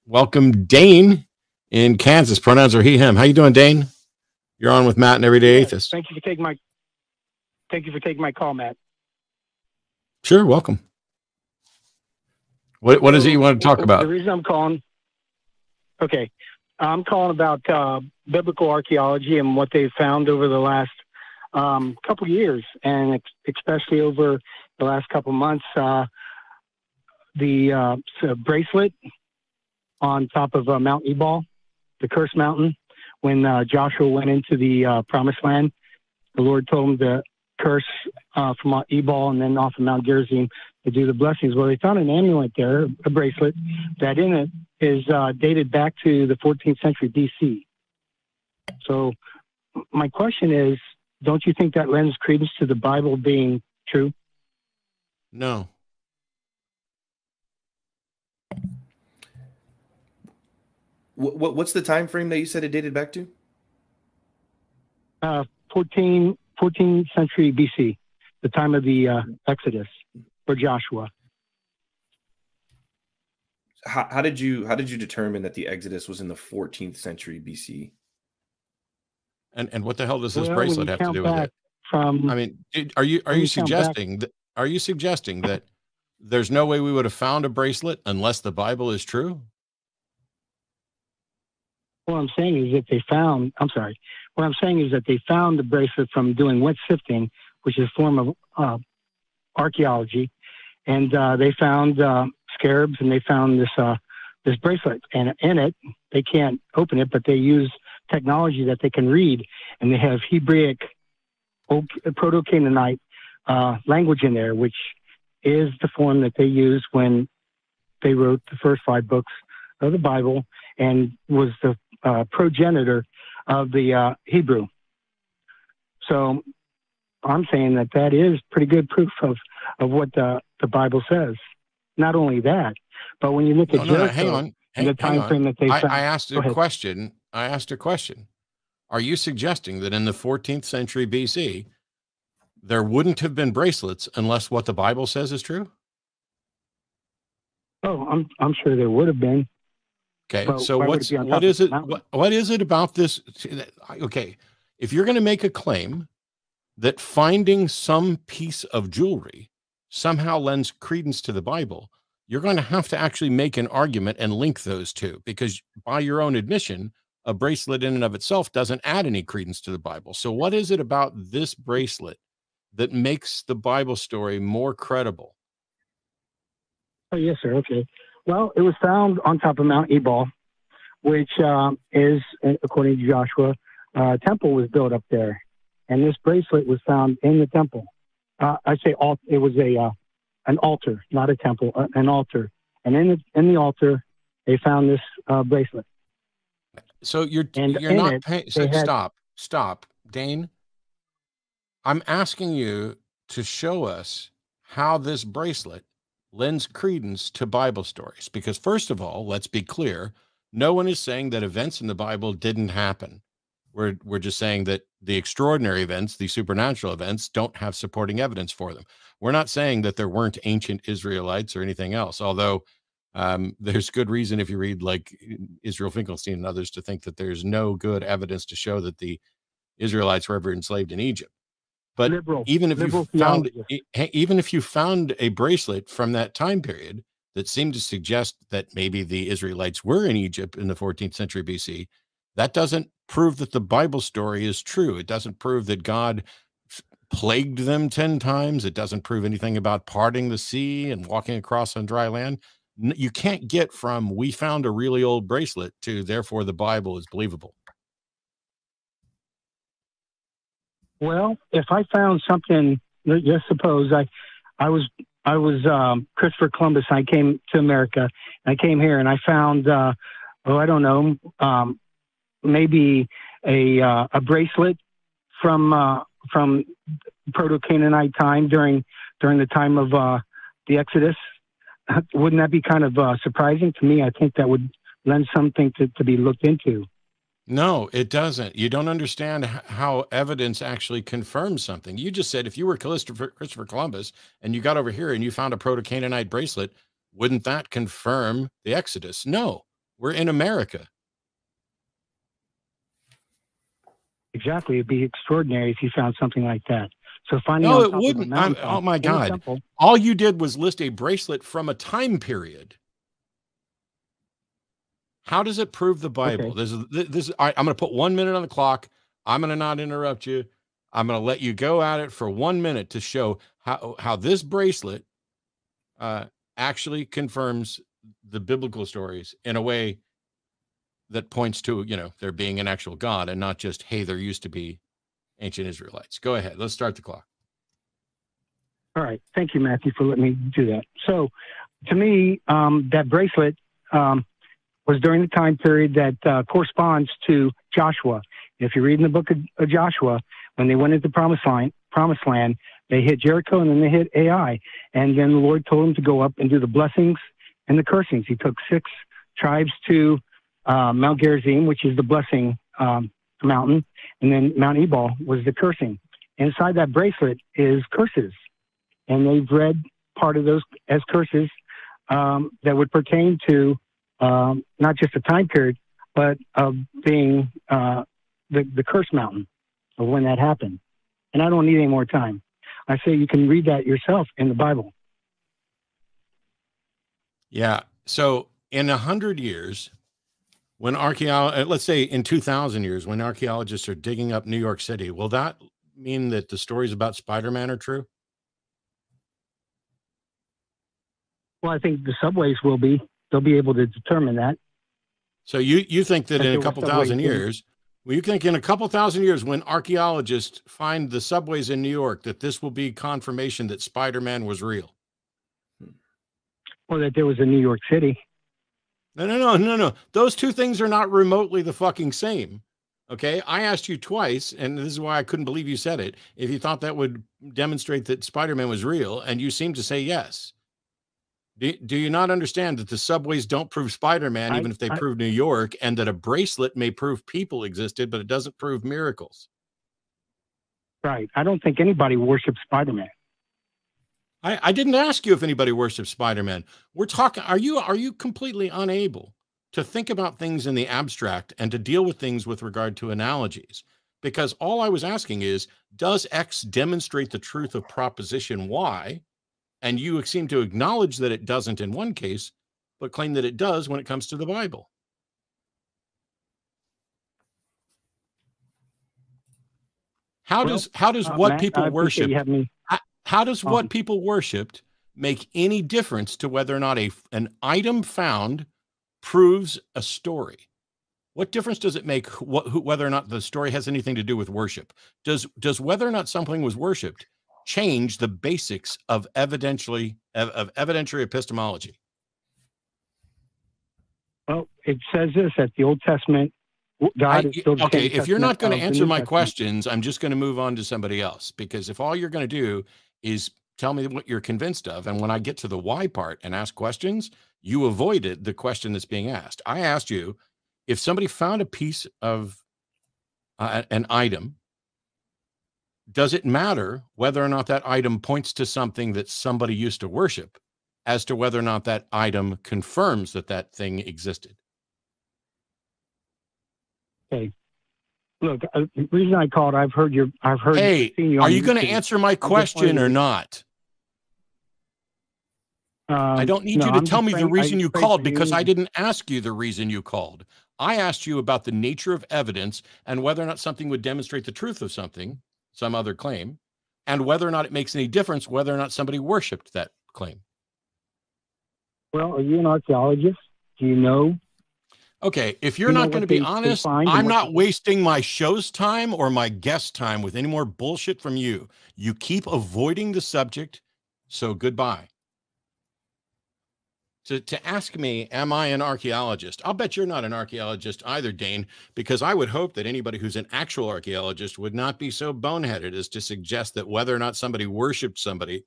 Welcome, Dane in Kansas. Pronouns are he, him. How you doing, Dane? You're on with Matt and Everyday Atheist. Thank you for taking my call, Matt. Sure, welcome. What is it you want to talk about? The reason I'm calling, I'm calling about biblical archaeology and what they've found over the last couple years, and especially over the last couple months. The bracelet on top of Mount Ebal, the cursed mountain, when Joshua went into the promised land, the Lord told him to curse from Mount Ebal and then off of Mount Gerizim to do the blessings. Well, they found an amulet there, a bracelet, that in it is dated back to the 14th century BC. So my question is, don't you think that lends credence to the Bible being true? No. What's the time frame that you said it dated back to? 14th century BC, the time of the Exodus for Joshua. How did you determine that the Exodus was in the 14th century BC? And what the hell does this bracelet have to do with it? I mean, are you suggesting that there's no way we would have found a bracelet unless the Bible is true? What I'm saying is that they found the bracelet from doing wet sifting, which is a form of archaeology, and they found scarabs, and they found this bracelet, and in it they can't open it, but they use technology that they can read, and they have Hebraic, Proto-Canaanite language in there, which is the form that they used when they wrote the first 5 books of the Bible, and was the progenitor of the Hebrew. So I'm saying that is pretty good proof of what the Bible says. Not only that, but when you look at Jericho, the time frame that they found. I asked a question. Are you suggesting that in the 14th century BC, there wouldn't have been bracelets unless what the Bible says is true? Oh, I'm sure there would have been. Okay, so what is it about this? Okay, if you're going to make a claim that finding some piece of jewelry somehow lends credence to the Bible, you're going to have to actually make an argument and link those two, because by your own admission, a bracelet in and of itself doesn't add any credence to the Bible. So what is it about this bracelet that makes the Bible story more credible? Oh, yes, sir. Okay. Well, it was found on top of Mount Ebal, which is, according to Joshua, a temple was built up there. And this bracelet was found in the temple. It was an altar, not a temple, an altar. And in the altar, they found this bracelet. So stop, Dane. I'm asking you to show us how this bracelet lends credence to Bible stories, because first of all, let's be clear, no one is saying that events in the Bible didn't happen. We're just saying that the extraordinary events, the supernatural events, don't have supporting evidence for them. We're not saying that there weren't ancient Israelites or anything else, although there's good reason, if you read like Israel Finkelstein and others, to think that there's no good evidence to show that the Israelites were ever enslaved in Egypt. But even if you found a bracelet from that time period that seemed to suggest that maybe the Israelites were in Egypt in the 14th century BC, that doesn't prove that the Bible story is true. It doesn't prove that God plagued them 10 times. It doesn't prove anything about parting the sea and walking across on dry land. You can't get from "we found a really old bracelet" to "therefore the Bible is believable." Well, if I found something, just suppose I was Christopher Columbus. I came to America. I came here and I found, maybe a bracelet from Proto-Canaanite time during the time of the Exodus. Wouldn't that be kind of surprising to me? I think that would lend something to be looked into. No, it doesn't. You don't understand how evidence actually confirms something. You just said if you were Christopher Columbus and you got over here and you found a Proto-Canaanite bracelet, wouldn't that confirm the Exodus? No, We're in America. Exactly. It'd be extraordinary if you found something like that. So finding No, on it top of a wouldn't. mountaintop Oh my in a God. temple, All you did was list a bracelet from a time period. How does it prove the Bible? Okay. This all right, I'm going to put 1 minute on the clock. I'm going to not interrupt you. I'm going to let you go at it for 1 minute to show how this bracelet actually confirms the biblical stories in a way that points to, you know, there being an actual God and not just, hey, there used to be ancient Israelites. Go ahead. Let's start the clock. All right. Thank you, Matthew, for letting me do that. So to me, that bracelet was during the time period that corresponds to Joshua. If you read in the book of Joshua, when they went into promised land, they hit Jericho and then they hit Ai. And then the Lord told them to go up and do the blessings and the cursings. He took 6 tribes to Mount Gerizim, which is the blessing mountain, and then Mount Ebal was the cursing. Inside that bracelet is curses, and they've read part of those as curses that would pertain to not just a time period, but of being the curse mountain of when that happened. And I don't need any more time. I say you can read that yourself in the Bible. Yeah. So in 100 years, when let's say in 2000 years, when archaeologists are digging up New York City, will that mean that the stories about Spider-Man are true? Well, I think the subways will be. They'll be able to determine that. So you think that in a couple thousand years, well, you think in a couple thousand years, when archaeologists find the subways in New York, that this will be confirmation that Spider-Man was real? Or that there was a New York City. No. Those two things are not remotely the fucking same. Okay. I asked you twice, and this is why I couldn't believe you said it, if you thought that would demonstrate that Spider-Man was real, and you seem to say yes. Do you not understand that the subways don't prove Spider-Man, even if they prove New York, and that a bracelet may prove people existed, but it doesn't prove miracles? Right. I don't think anybody worships Spider-Man. I didn't ask you if anybody worships Spider-Man. We're talking, are you completely unable to think about things in the abstract and to deal with things with regard to analogies? Because all I was asking is, does X demonstrate the truth of proposition Y? And you seem to acknowledge that it doesn't in one case, but claim that it does when it comes to the Bible. How does what Matt, people worship? How does what people worshipped make any difference to whether or not an item found proves a story? What difference does it make whether or not the story has anything to do with worship? Does whether or not something was worshipped change the basics of evidentiary epistemology? Well, it says this at the Old Testament. God is still the okay, if you're not going to answer my questions, I'm just going to move on to somebody else, because if all you're going to do is tell me what you're convinced of, and when I get to the why part and ask questions, you avoided the question that's being asked. I asked you, if somebody found a piece of an item, does it matter whether or not that item points to something that somebody used to worship, as to whether or not that item confirms that that thing existed? Okay. Look, the reason I called, I've heard. Hey, are you going to answer my question or not? I don't need you to tell me the reason you called, because I didn't ask you the reason you called. I asked you about the nature of evidence and whether or not something would demonstrate the truth of something, some other claim, and whether or not it makes any difference whether or not somebody worshipped that claim. Well, are you an archaeologist? Do you know? Okay, if you're not going to be honest, I'm not wasting my show's time or my guest time with any more bullshit from you. You keep avoiding the subject, so goodbye. To ask me, am I an archaeologist? I'll bet you're not an archaeologist either, Dane, because I would hope that anybody who's an actual archaeologist would not be so boneheaded as to suggest that whether or not somebody worshipped somebody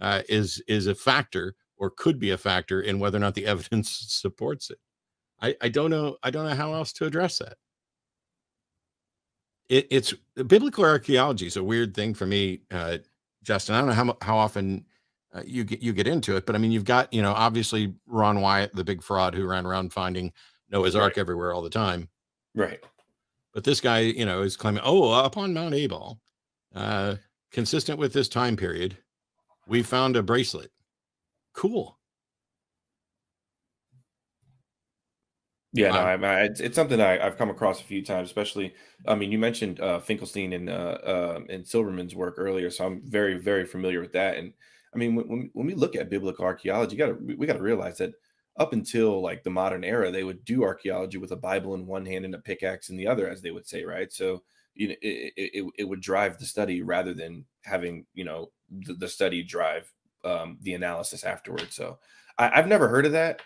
is a factor, or could be a factor, in whether or not the evidence supports it. I don't know how else to address that. It's biblical archaeology is a weird thing for me, Justin. I don't know how often you get into it, but I mean, you've got, obviously Ron Wyatt, the big fraud who ran around finding Noah's Ark everywhere all the time. Right. But this guy, you know, is claiming, oh, up on Mount Ebal, consistent with this time period, we found a bracelet. Cool. Yeah, no, it's something I've come across a few times, especially. I mean, you mentioned Finkelstein and Silverman's work earlier, so I'm very, very familiar with that. And I mean, when we look at biblical archaeology, we got to realize that up until like the modern era, they would do archaeology with a Bible in one hand and a pickaxe in the other, as they would say, right? So you know, it would drive the study rather than having, you know, the study drive the analysis afterwards. So I've never heard of that,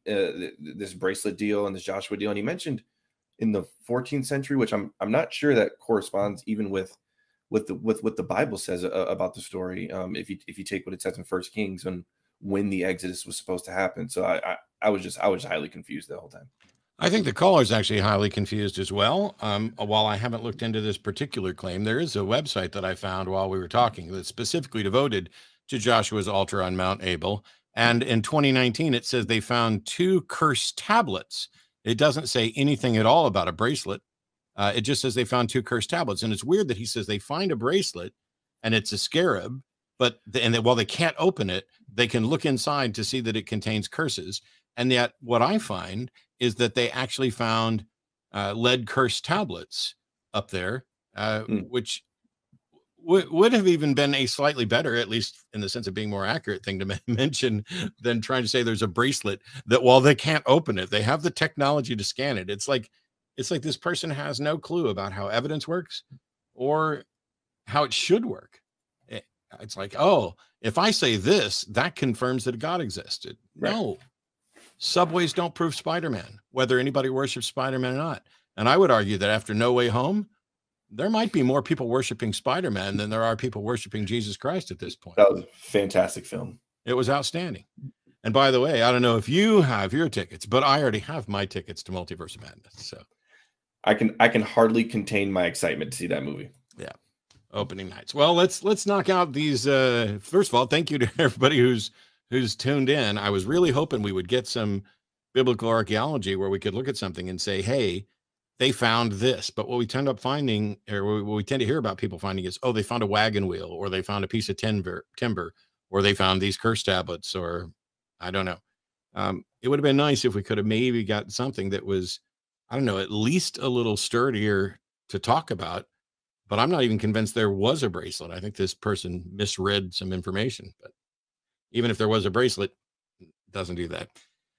this bracelet deal and this Joshua deal. And he mentioned in the 14th century, which I'm not sure that corresponds even with what the Bible says about the story. If you take what it says in First Kings and when the Exodus was supposed to happen. So I was highly confused the whole time. I think the caller is actually highly confused as well. While I haven't looked into this particular claim, there is a website that I found while we were talking that's specifically devoted to Joshua's altar on Mount Ebal. And in 2019, it says they found 2 cursed tablets. It doesn't say anything at all about a bracelet. It just says they found 2 cursed tablets. And it's weird that he says they find a bracelet and it's a scarab, while they can't open it, they can look inside to see that it contains curses. And yet what I find is that they actually found lead cursed tablets up there, which would have even been a slightly better, at least in the sense of being more accurate thing to mention than trying to say there's a bracelet that while they can't open it, they have the technology to scan it. It's like this person has no clue about how evidence works or how it should work. It's like, oh, if I say this, that confirms that God existed. Right. No, subways don't prove Spider-Man, whether anybody worships Spider-Man or not. And I would argue that after No Way Home, there might be more people worshiping Spider-Man than there are people worshiping Jesus Christ at this point. That was a fantastic film. It was outstanding. And by the way, I don't know if you have your tickets, but I already have my tickets to Multiverse of Madness. So I can hardly contain my excitement to see that movie. Yeah. Opening nights. Well, let's knock out these. First of all, thank you to everybody who's tuned in. I was really hoping we would get some biblical archaeology where we could look at something and say, hey, they found this. But what we tend up finding, or what we tend to hear about people finding is, oh, they found a wagon wheel, or they found a piece of timber, or they found these curse tablets, or I don't know. It would have been nice if we could have maybe got something that was, I don't know, at least a little sturdier to talk about. But I'm not even convinced there was a bracelet. I think this person misread some information. But even if there was a bracelet, it doesn't do that.